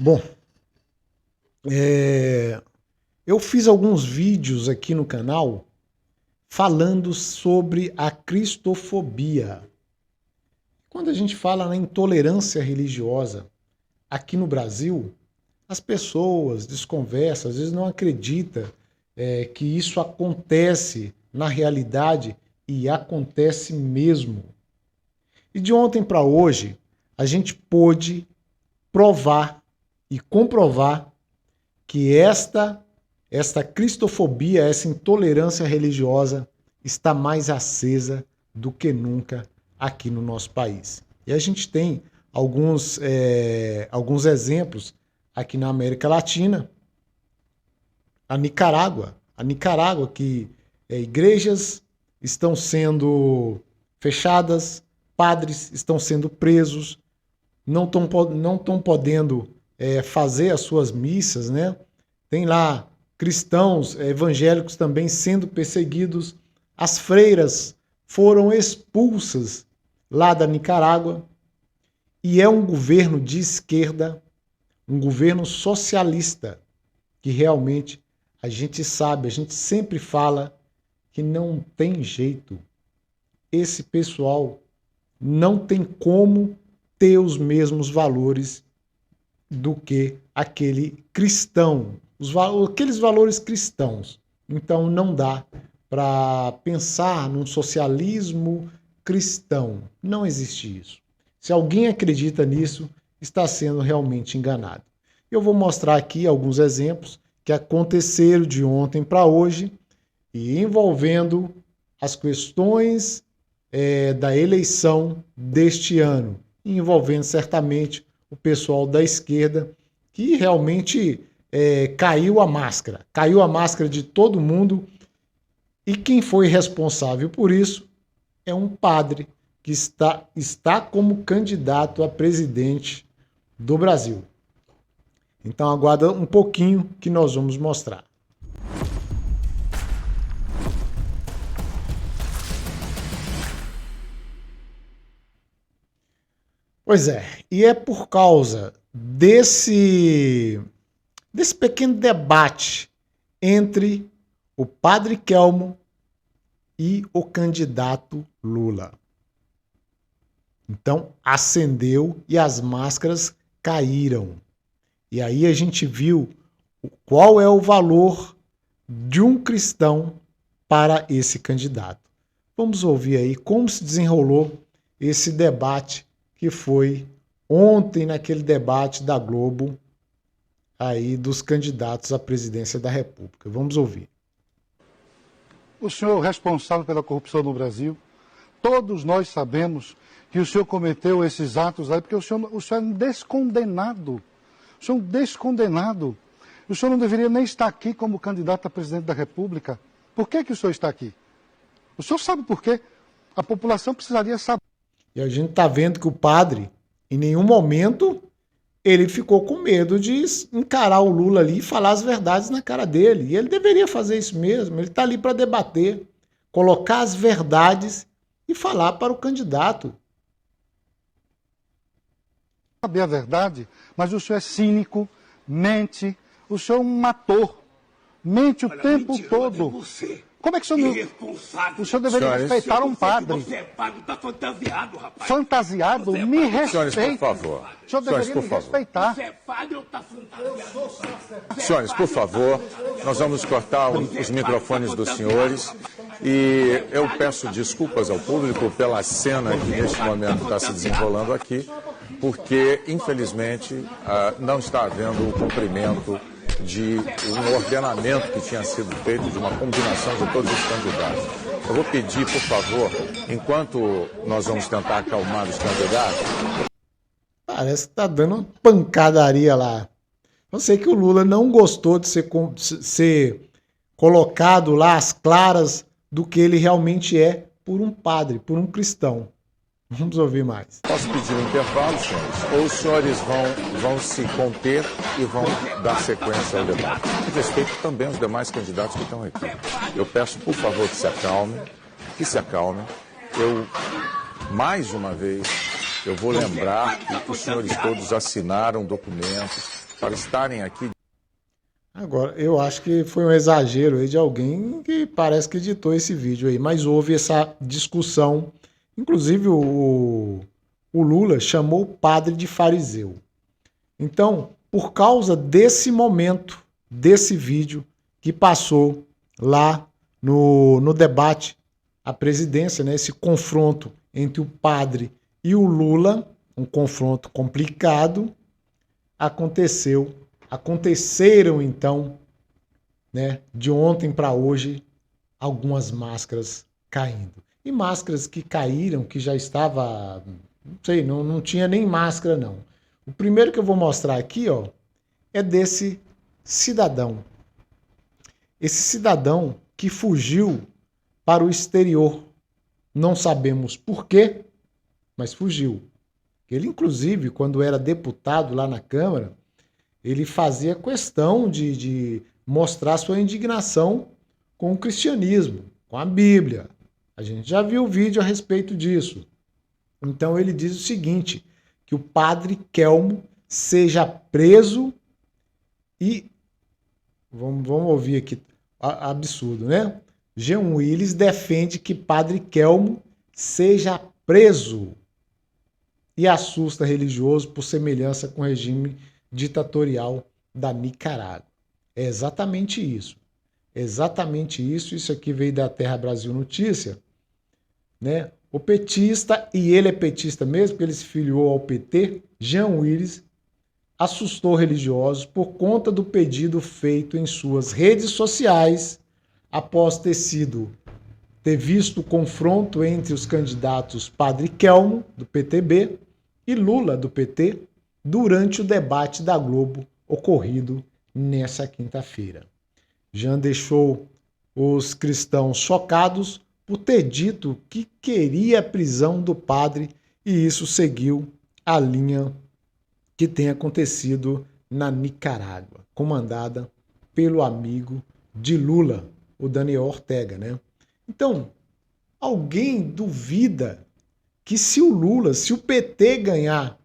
Bom, eu fiz alguns vídeos aqui no canal falando sobre a cristofobia. Quando a gente fala na intolerância religiosa aqui no Brasil, as pessoas desconversam, às vezes não acreditam que isso acontece na realidade e acontece mesmo. E de ontem para hoje, a gente pôde provar e comprovar que esta cristofobia, essa intolerância religiosa está mais acesa do que nunca aqui no nosso país. E a gente tem alguns exemplos aqui na América Latina. A Nicarágua que igrejas estão sendo fechadas, padres estão sendo presos, não estão podendo fazer as suas missas, né? Tem lá cristãos evangélicos também sendo perseguidos. As freiras foram expulsas lá da Nicarágua. E é um governo de esquerda, um governo socialista, que realmente a gente sabe, a gente sempre fala que não tem jeito. Esse pessoal não tem como ter os mesmos valores do que aquele cristão, aqueles valores cristãos. Então não dá para pensar num socialismo cristão. Não existe isso. Se alguém acredita nisso, está sendo realmente enganado. Eu vou mostrar aqui alguns exemplos que aconteceram de ontem para hoje e envolvendo as questões da eleição deste ano, envolvendo certamente o pessoal da esquerda, que realmente caiu a máscara de todo mundo, e quem foi responsável por isso é um padre que está como candidato a presidente do Brasil. Então aguarda um pouquinho que nós vamos mostrar. Pois é, e é por causa desse pequeno debate entre o padre Kelmo e o candidato Lula. Então acendeu e as máscaras caíram. E aí a gente viu qual é o valor de um cristão para esse candidato. Vamos ouvir aí como se desenrolou esse debate que foi ontem naquele debate da Globo aí dos candidatos à presidência da República. Vamos ouvir. O senhor é responsável pela corrupção no Brasil. Todos nós sabemos que o senhor cometeu esses atos aí porque o senhor é um descondenado. O senhor é um descondenado. O senhor não deveria nem estar aqui como candidato a presidente da República. Por que o senhor está aqui? O senhor sabe por quê? A população precisaria saber. E a gente está vendo que o padre, em nenhum momento, ele ficou com medo de encarar o Lula ali e falar as verdades na cara dele. E ele deveria fazer isso mesmo. Ele está ali para debater, colocar as verdades e falar para o candidato. Saber a verdade, mas o senhor é cínico, mente, o senhor é um ator, mente o tempo todo. Como é que o senhor não... O senhor deveria respeitar um padre. Você é padre, está fantasiado, rapaz. Fantasiado? Me respeite. Senhores, por favor. O senhor deveria me respeitar. Você é padre ou está fantasiado? Senhores, por favor, nós vamos cortar os microfones dos senhores e eu peço desculpas ao público pela cena que neste momento está se desenrolando aqui, porque, infelizmente, não está havendo o cumprimento de um ordenamento que tinha sido feito, de uma combinação de todos os candidatos. Eu vou pedir, por favor, enquanto nós vamos tentar acalmar os candidatos... Parece que está dando uma pancadaria lá. Eu sei que o Lula não gostou de ser colocado lá às claras do que ele realmente é por um padre, por um cristão. Vamos ouvir mais. Posso pedir um intervalo, senhores? Ou os senhores vão se conter e vão dar sequência ao debate? E respeito também os demais candidatos que estão aqui. Eu peço, por favor, que se acalmem, mais uma vez, eu vou lembrar que os senhores todos assinaram documentos para estarem aqui. Agora, eu acho que foi um exagero aí de alguém que parece que editou esse vídeo aí, mas houve essa discussão. Inclusive, o Lula chamou o padre de fariseu. Então, por causa desse momento, desse vídeo que passou lá no debate à presidência, né, esse confronto entre o padre e o Lula, um confronto complicado, aconteceram então, né, de ontem para hoje, algumas máscaras caindo. E máscaras que caíram, que já estava, não sei, não tinha nem máscara não. O primeiro que eu vou mostrar aqui, ó, é desse cidadão. Esse cidadão que fugiu para o exterior. Não sabemos por quê, mas fugiu. Ele, inclusive, quando era deputado lá na Câmara, ele fazia questão de mostrar sua indignação com o cristianismo, com a Bíblia. A gente já viu o vídeo a respeito disso. Então ele diz o seguinte, que o padre Kelmo seja preso e... Vamos ouvir aqui, absurdo, né? Jean Willis defende que padre Kelmo seja preso e assusta religioso por semelhança com o regime ditatorial da Nicarágua. É exatamente isso. Exatamente isso. Isso aqui veio da Terra Brasil Notícia, né? O petista, e ele é petista mesmo, porque ele se filiou ao PT, Jean Willis, assustou religiosos por conta do pedido feito em suas redes sociais após ter visto o confronto entre os candidatos Padre Kelmo, do PTB, e Lula, do PT, durante o debate da Globo ocorrido nessa quinta-feira. Jean deixou os cristãos chocados por ter dito que queria a prisão do padre e isso seguiu a linha que tem acontecido na Nicarágua, comandada pelo amigo de Lula, o Daniel Ortega, né? Então, alguém duvida que se o PT ganhar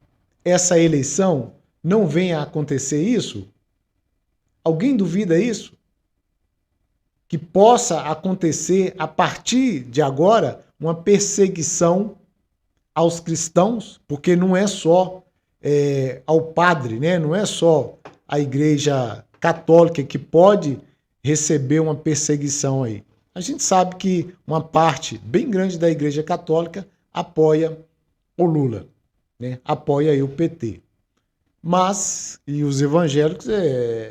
essa eleição, não venha a acontecer isso? Alguém duvida isso? Que possa acontecer, a partir de agora, uma perseguição aos cristãos, porque não é só ao padre, né? Não é só a Igreja Católica que pode receber uma perseguição aí. A gente sabe que uma parte bem grande da Igreja Católica apoia o Lula, né? Apoia aí o PT. Mas, e os evangélicos,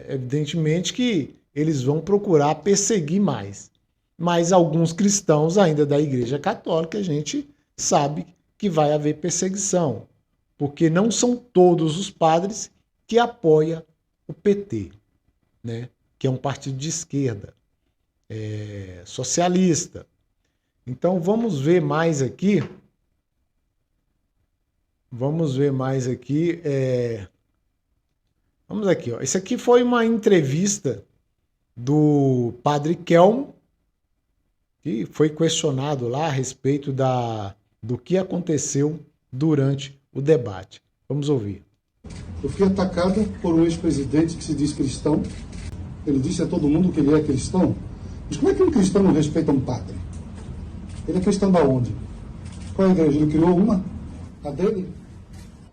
evidentemente que eles vão procurar perseguir mais. Mas alguns cristãos ainda da Igreja Católica, a gente sabe que vai haver perseguição, porque não são todos os padres que apoiam o PT, né? Que é um partido de esquerda, socialista. Então vamos ver mais aqui. Vamos aqui, ó. Isso aqui foi uma entrevista do padre Kelmo, que foi questionado lá a respeito do que aconteceu durante o debate. Vamos ouvir. Eu fui atacado por um ex-presidente que se diz cristão. Ele disse a todo mundo que ele é cristão. Mas como é que um cristão não respeita um padre? Ele é cristão da onde? Qual é a igreja? Ele criou uma? A dele?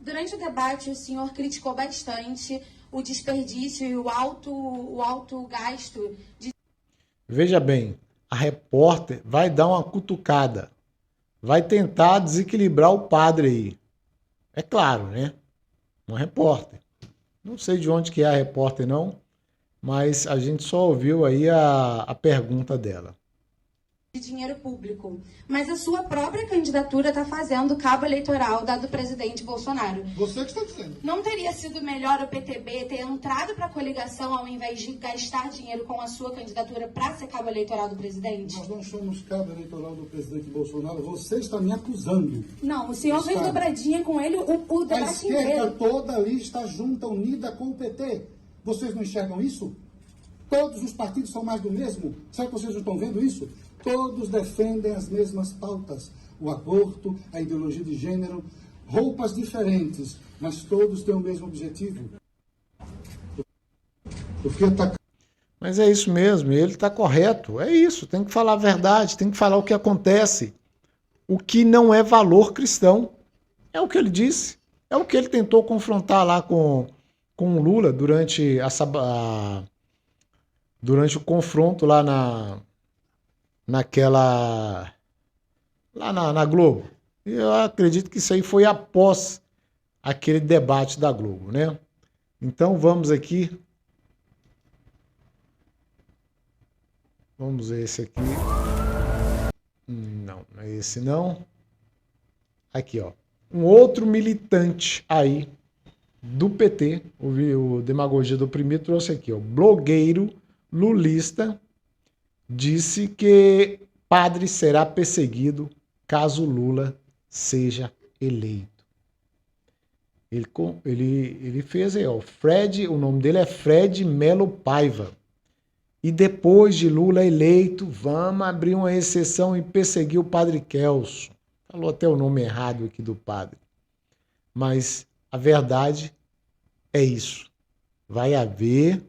Durante o debate, o senhor criticou bastante o desperdício e o alto gasto de... Veja bem, a repórter vai dar uma cutucada, vai tentar desequilibrar o padre aí. É claro, né? Uma repórter. Não sei de onde que é a repórter não, mas a gente só ouviu aí a pergunta dela. De dinheiro público. Mas a sua própria candidatura está fazendo cabo eleitoral da do presidente Bolsonaro. Você que está dizendo. Não teria sido melhor o PTB ter entrado para a coligação ao invés de gastar dinheiro com a sua candidatura para ser cabo eleitoral do presidente? Nós não somos cabo eleitoral do presidente Bolsonaro. Você está me acusando. Não, o senhor fez dobradinha com ele o A debate esquerda inteiro. toda ali está junta, unida com o PT. Vocês não enxergam isso? Todos os partidos são mais do mesmo. Será que vocês não estão vendo isso? Todos defendem as mesmas pautas. O aborto, a ideologia de gênero, roupas diferentes, mas todos têm o mesmo objetivo. Eu fiquei atacando. Mas é isso mesmo, ele está correto. É isso, tem que falar a verdade, tem que falar o que acontece. O que não é valor cristão. É o que ele disse. É o que ele tentou confrontar lá com o Lula durante durante o confronto lá naquela. Lá na Globo. E eu acredito que isso aí foi após aquele debate da Globo, né? Então vamos aqui. Vamos ver esse aqui. Não, não é esse não. Aqui, ó. Um outro militante aí do PT, o Demagogia do Oprimido, trouxe aqui, ó. Blogueiro lulista disse que padre será perseguido caso Lula seja eleito. Ele fez aí, ó. Fred, o nome dele é Fred Melo Paiva. E depois de Lula eleito, vamos abrir uma exceção e perseguir o padre Kelso. Falou até o nome errado aqui do padre. Mas a verdade é isso. Vai haver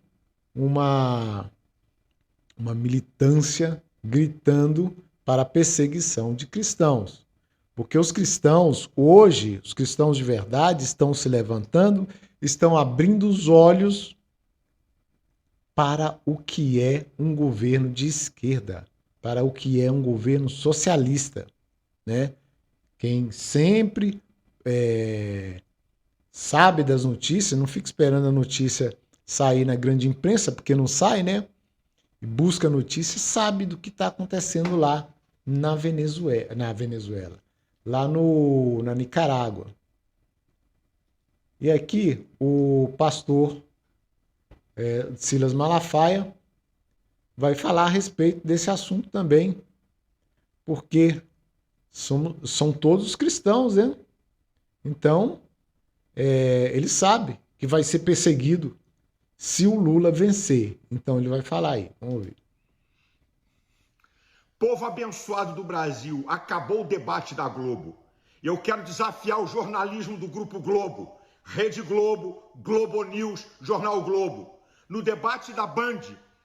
uma militância gritando para a perseguição de cristãos. Porque os cristãos, hoje, os cristãos de verdade estão se levantando, estão abrindo os olhos para o que é um governo de esquerda, para o que é um governo socialista, né? Quem sempre sabe das notícias, não fica esperando a notícia sair na grande imprensa, porque não sai, né? E busca notícia, sabe do que está acontecendo lá na Venezuela, lá na Nicarágua. E aqui o pastor Silas Malafaia vai falar a respeito desse assunto também, porque são todos cristãos, né? Então, ele sabe que vai ser perseguido se o Lula vencer. Então ele vai falar aí, vamos ouvir. Povo abençoado do Brasil, acabou o debate da Globo. Eu quero desafiar o jornalismo do Grupo Globo, Rede Globo, Globo News, Jornal Globo. No debate da Band,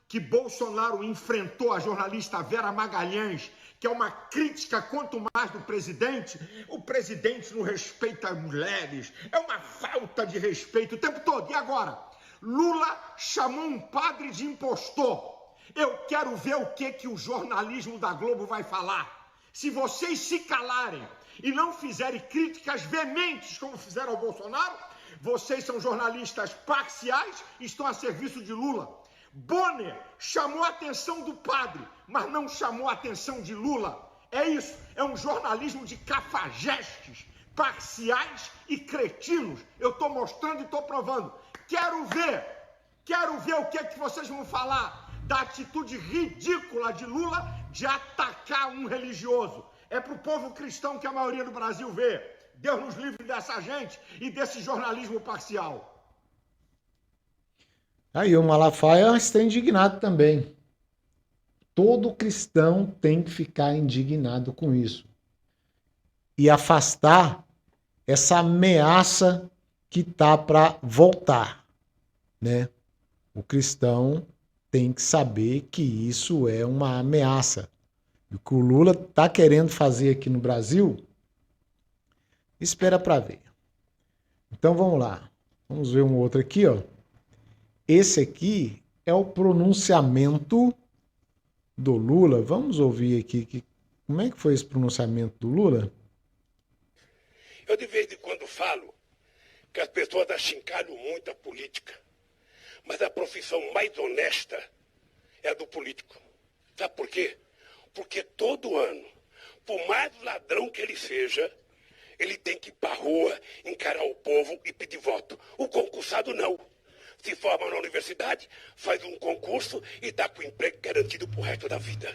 que Bolsonaro enfrentou a jornalista Vera Magalhães, que é uma crítica quanto mais do presidente, o presidente não respeita mulheres, é uma falta de respeito o tempo todo. E agora? Lula chamou um padre de impostor. Eu quero ver o que o jornalismo da Globo vai falar. Se vocês se calarem e não fizerem críticas veementes como fizeram ao Bolsonaro, vocês são jornalistas parciais e estão a serviço de Lula. Bonner chamou a atenção do padre, mas não chamou a atenção de Lula. É isso, é um jornalismo de cafajestes, parciais e cretinos. Eu estou mostrando e estou provando. Quero ver o que vocês vão falar da atitude ridícula de Lula de atacar um religioso. É para o povo cristão que a maioria do Brasil vê. Deus nos livre dessa gente e desse jornalismo parcial. Aí o Malafaia está indignado também. Todo cristão tem que ficar indignado com isso. E afastar essa ameaça que tá para voltar, né? O cristão tem que saber que isso é uma ameaça. E o que o Lula tá querendo fazer aqui no Brasil, espera para ver. Então vamos lá. Vamos ver um outro aqui, ó. Esse aqui é o pronunciamento do Lula. Vamos ouvir aqui. Como é que foi esse pronunciamento do Lula? Eu de vez em quando falo que as pessoas achincalham muito a política. Mas a profissão mais honesta é a do político. Sabe por quê? Porque todo ano, por mais ladrão que ele seja, ele tem que ir para a rua, encarar o povo e pedir voto. O concursado não. Se forma na universidade, faz um concurso e está com o emprego garantido pro resto da vida.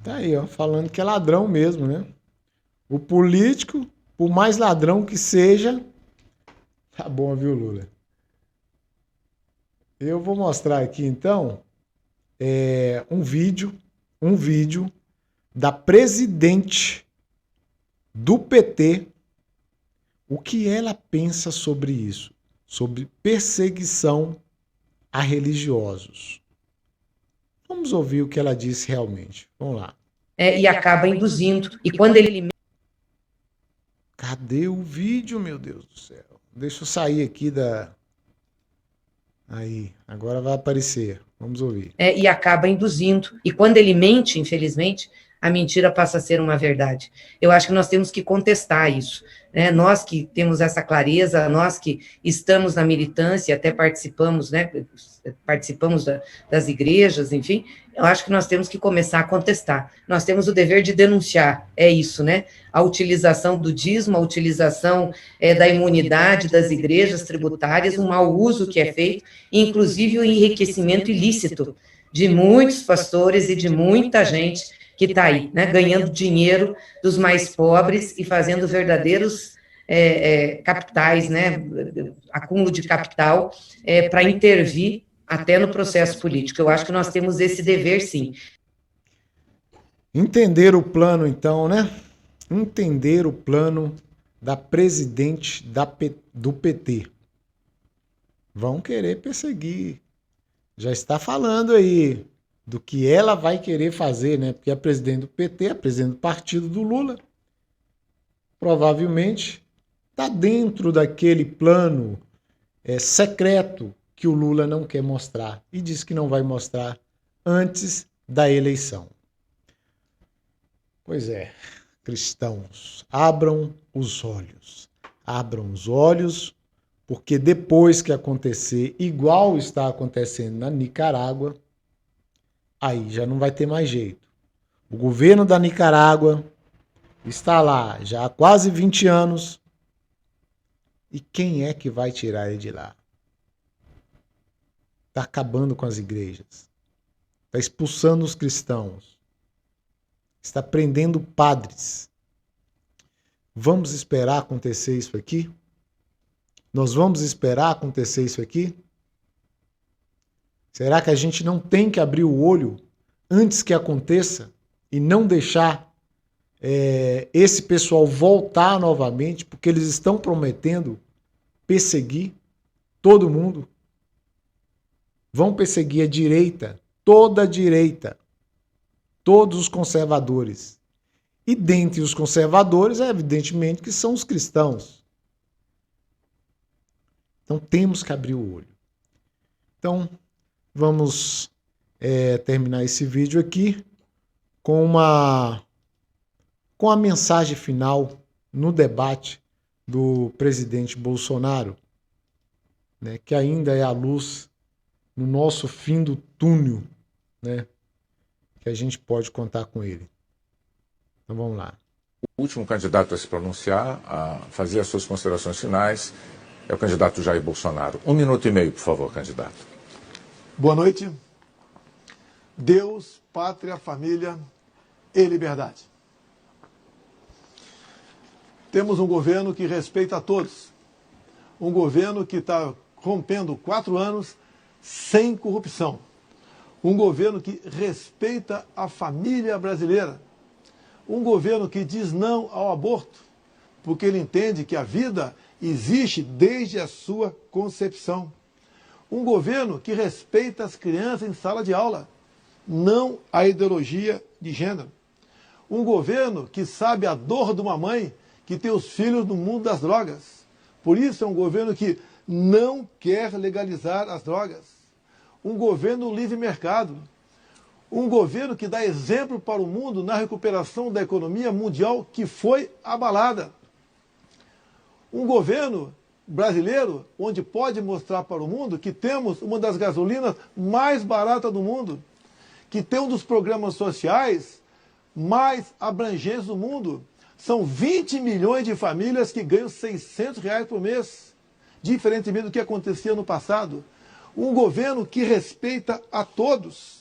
Tá aí, ó, falando que é ladrão mesmo, né? O político, por mais ladrão que seja, tá bom, viu, Lula? Eu vou mostrar aqui, então, um vídeo da presidente do PT, o que ela pensa sobre isso, sobre perseguição a religiosos. Vamos ouvir o que ela disse realmente. Vamos lá. E acaba induzindo. E quando ele... Cadê o vídeo, meu Deus do céu? Deixa eu sair aqui da... Aí, agora vai aparecer. Vamos ouvir. E acaba induzindo. E quando ele mente, infelizmente, a mentira passa a ser uma verdade. Eu acho que nós temos que contestar isso, né? Nós que temos essa clareza, nós que estamos na militância, até participamos, né? Participamos das igrejas, enfim, eu acho que nós temos que começar a contestar. Nós temos o dever de denunciar, é isso, né? A utilização do dízimo, a utilização da imunidade das igrejas tributárias, um mau uso que é feito, inclusive o enriquecimento ilícito de muitos pastores e de muita gente que está aí, né, ganhando dinheiro dos mais pobres e fazendo verdadeiros capitais, né, acúmulo de capital, para intervir até no processo político. Eu acho que nós temos esse dever, sim. Entender o plano, então, né? Entender o plano da presidente do PT. Vão querer perseguir. Já está falando aí do que ela vai querer fazer, né? Porque a presidente do PT, a presidente do partido do Lula, provavelmente está dentro daquele plano secreto que o Lula não quer mostrar e diz que não vai mostrar antes da eleição. Pois é, cristãos, abram os olhos, porque depois que acontecer igual está acontecendo na Nicarágua, aí já não vai ter mais jeito. O governo da Nicarágua está lá já há quase 20 anos. E quem é que vai tirar ele de lá? Está acabando com as igrejas. Está expulsando os cristãos. Está prendendo padres. Vamos esperar acontecer isso aqui? Nós vamos esperar acontecer isso aqui? Será que a gente não tem que abrir o olho antes que aconteça e não deixar esse pessoal voltar novamente, porque eles estão prometendo perseguir todo mundo? Vão perseguir a direita, toda a direita, todos os conservadores. E dentre os conservadores, evidentemente que são os cristãos. Então temos que abrir o olho. Então, vamos terminar esse vídeo aqui com a mensagem final no debate do presidente Bolsonaro, né, que ainda é a luz no nosso fim do túnel, né, que a gente pode contar com ele. Então vamos lá. O último candidato a se pronunciar, a fazer as suas considerações finais, é o candidato Jair Bolsonaro. 1 minuto e meio, por favor, candidato. Boa noite. Deus, pátria, família e liberdade. Temos um governo que respeita a todos. Um governo que está rompendo 4 anos sem corrupção. Um governo que respeita a família brasileira. Um governo que diz não ao aborto, porque ele entende que a vida existe desde a sua concepção. Um governo que respeita as crianças em sala de aula, não a ideologia de gênero. Um governo que sabe a dor de uma mãe que tem os filhos no mundo das drogas. Por isso é um governo que não quer legalizar as drogas. Um governo livre mercado. Um governo que dá exemplo para o mundo na recuperação da economia mundial que foi abalada. Um governo brasileiro onde pode mostrar para o mundo que temos uma das gasolinas mais baratas do mundo, que tem um dos programas sociais mais abrangentes do mundo. São 20 milhões de famílias que ganham R$600 por mês, diferentemente do que acontecia no passado. Um governo que respeita a todos.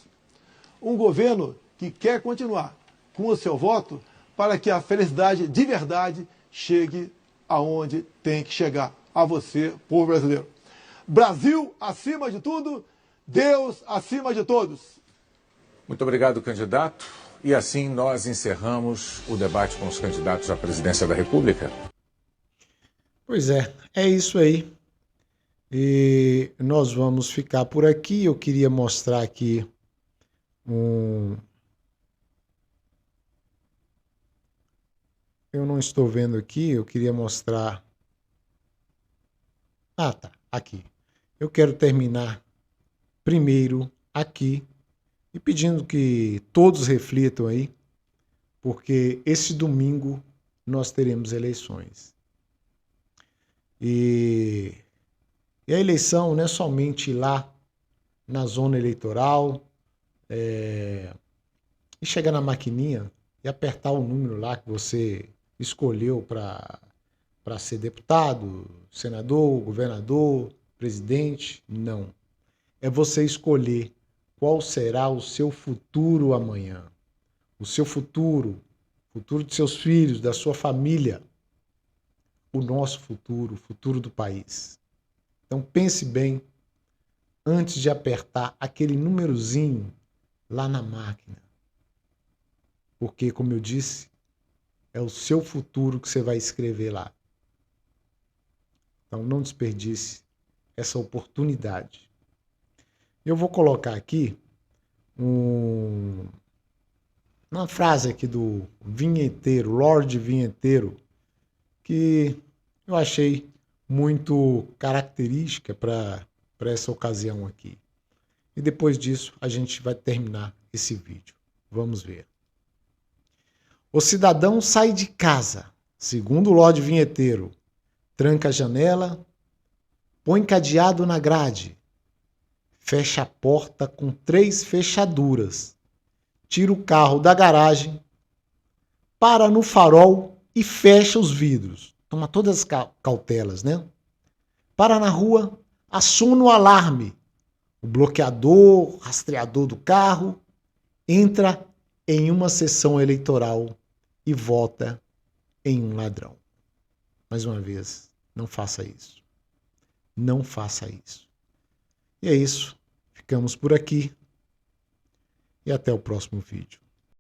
Um governo que quer continuar com o seu voto para que a felicidade de verdade chegue aonde tem que chegar, a você, povo brasileiro. Brasil acima de tudo, Deus acima de todos. Muito obrigado, candidato. E assim nós encerramos o debate com os candidatos à presidência da República. Pois é isso aí. E nós vamos ficar por aqui. Eu queria mostrar aqui Eu não estou vendo aqui, eu queria mostrar. Ah, tá, aqui. Eu quero terminar primeiro aqui e pedindo que todos reflitam aí, porque esse domingo nós teremos eleições. E a eleição não é somente ir lá na zona eleitoral e chegar na maquininha e apertar o número lá que você escolheu para ser deputado, senador, governador, presidente. Não. É você escolher qual será o seu futuro amanhã. O seu futuro, o futuro de seus filhos, da sua família. O nosso futuro, o futuro do país. Então pense bem antes de apertar aquele númerozinho lá na máquina. Porque, como eu disse, é o seu futuro que você vai escrever lá. Então não desperdice essa oportunidade. Eu vou colocar aqui uma frase aqui do vinheteiro, Lorde Vinheteiro, que eu achei muito característica para essa ocasião aqui. E depois disso a gente vai terminar esse vídeo. Vamos ver. O cidadão sai de casa, segundo o Lorde Vinheteiro, tranca a janela, põe cadeado na grade, fecha a porta com 3 fechaduras, tira o carro da garagem, para no farol e fecha os vidros. Toma todas as cautelas, né? Para na rua, aciona o alarme. O bloqueador, rastreador do carro, entra em uma sessão eleitoral e vota em um ladrão. Mais uma vez, não faça isso. Não faça isso. E é isso. Ficamos por aqui. E até o próximo vídeo.